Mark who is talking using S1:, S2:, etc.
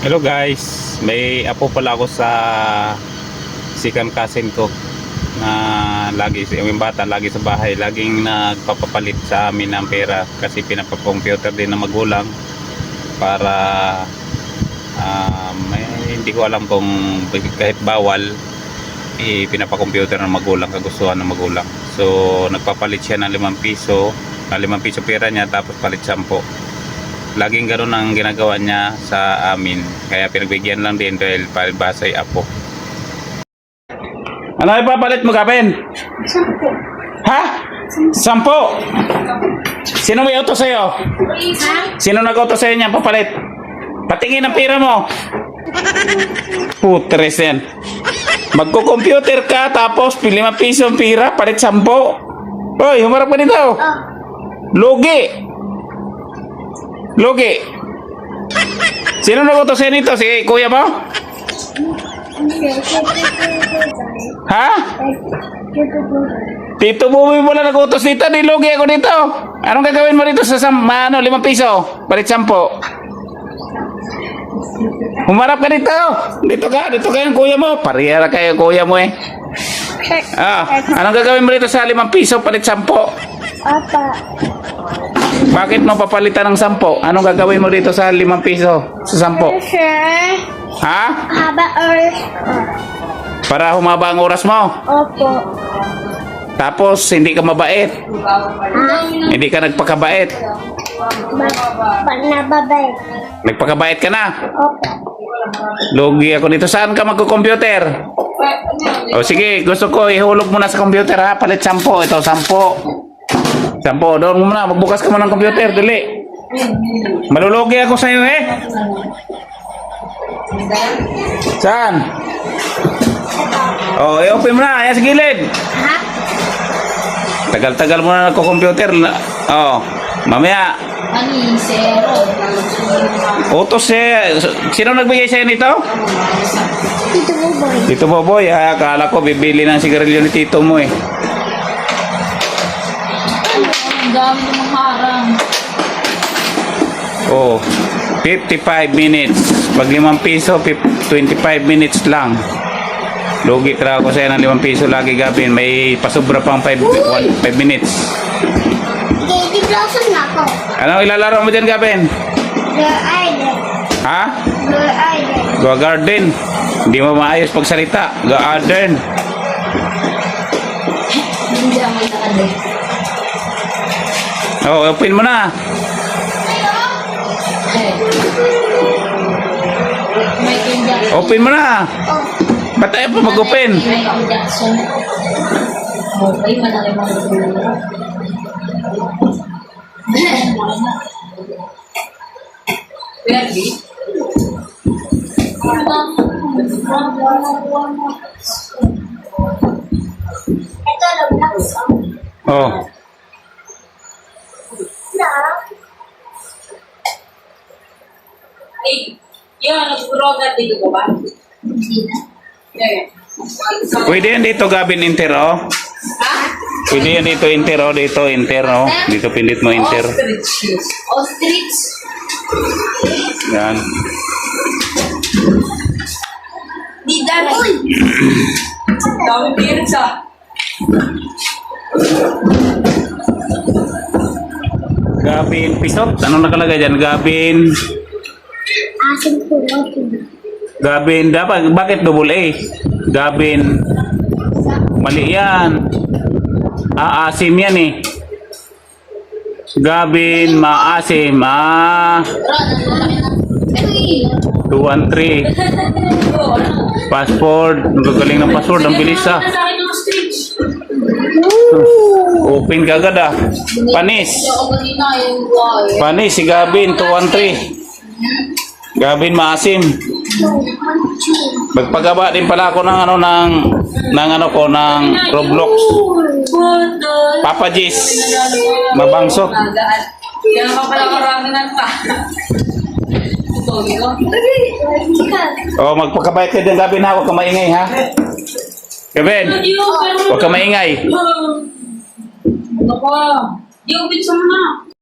S1: Hello guys, may apo pala ako sa second cousin ko na lagi, yung bata lagi sa bahay, laging nagpapapalit sa amin ng pera kasi pinapacomputer din ng magulang para hindi ko alam kung kahit bawal pinapacomputer ng magulang, kagustuhan ng magulang. So nagpapalit siya ng 5 piso, 5 piso pera niya, tapos palit 10. Laging ganoon ang ginagawa niya sa amin. Kaya pinagbigyan lang din dahil palibasay apo. Ano ipapalit mo, Kapin? 10. Ha? 10? Sino may utos sa'yo? Sino nag-utos sa'yo niya papalit? Patingin ang pera mo. Putres yan. Magko-computer ka tapos 5 piso ang pera, palit 10. Hoy, humarap ka dito. Lugi. Lugi. Sino nag-utos sa'yo nito? Si kuya mo? Ha? Tito Buboy mo lang nag-utos dito. Nilugi ako dito. Anong gagawin mo dito sa 5 piso? Palit 10. Humarap ka dito. Dito ka yung kuya mo. Parihara kayo kuya mo eh. Anong gagawin mo dito sa 5 piso? Palit 10.
S2: Apa.
S1: Bakit mo papalitan ng 10? Anong gagawin mo dito sa 5 piso? Sa 10?
S2: Sir.
S1: Ha?
S2: Haba or...
S1: Para humaba ang oras mo.
S2: Opo.
S1: Tapos hindi ka mabait.
S2: Ha?
S1: Hindi ka nagpakabait.
S2: Nababay.
S1: Nagpakabait ka na.
S2: Opo.
S1: Lugi ako dito. Saan ka magko-computer? O sige, gusto ko ihulog mo na sa computer ha. Palit 10. Ito 10. 10. Doon mo na. Magbukas ka mo ng computer. Dali. Malulugi ako sa'yo eh. Saan? Oh, i-open mo na. Ayan sa gilid.
S2: Ha?
S1: Tagal-tagal mo na nagko-computer. Oh, mamaya.
S3: Ani, zero.
S1: Utos eh. Sino nagbigay sa'yo nito?
S2: Tito Buboy.
S1: Tito Boboy. Ay, akala ko bibili ng sigarilyo ni tito mo eh.
S3: Ang dami ng harang.
S1: Oh, 55 minutes. Pag 5 piso, 25 minutes lang. Lugi ka ako sa'yo ng 5 piso lagi, Gabin. May pasubra pang 5 minutes.
S2: Okay, di-blossom na ako.
S1: Anong ilalaro mo dyan, Gabin?
S2: Your idol.
S1: Ha?
S2: Your idol.
S1: Go garden. Hindi mo maayos pagsalita. Go garden.
S3: Hindi ako nakadali.
S1: Oh, open mo na.
S3: Michael Jackson.
S1: Open mo na. Ba't tayo pa mag-open?
S3: Michael Jackson. Okay, malaki mga tulong. Pwede?
S2: Ito, Roblox.
S1: Oh.
S2: Na?
S3: Ay, yun, nag-program dito ko ba? Hindi na.
S1: Pwede yan dito, Gabin, enter, oh.
S3: Ha?
S1: Pwede yan dito, enter, oh. Dito, enter, oh. Dito, pindit mo, enter.
S3: Ostrich. Ostrich?
S1: Yan.
S3: Di dami. Uy! Dami parents ah.
S1: Gabin, pisot. Anong nakalagay dyan? Gabin.
S2: Asin po.
S1: Gabin, dapat, bakit double A? Gabin. Mali yan. Aasim yan eh. Gabin, maasim. 213. Passport. Ang gagaling ng password. Ang bilis ah.
S3: Sa akin ng ostrich.
S1: Open ka agad ah. Panis.
S3: Ako kanina yung buhay.
S1: Panis, si Gabin, 213. Gabin, maasim. Magpagaba din pala ako ng ng Roblox. Papa Jis. Mabangsot.
S3: Kaya ka pala karangan pa.
S1: Oh, magpakabayad ka din, Gabin ha. Huwag ka maingay ha. Gabin, huwag ka maingay.
S3: Ano ko? Yung pizza mo na.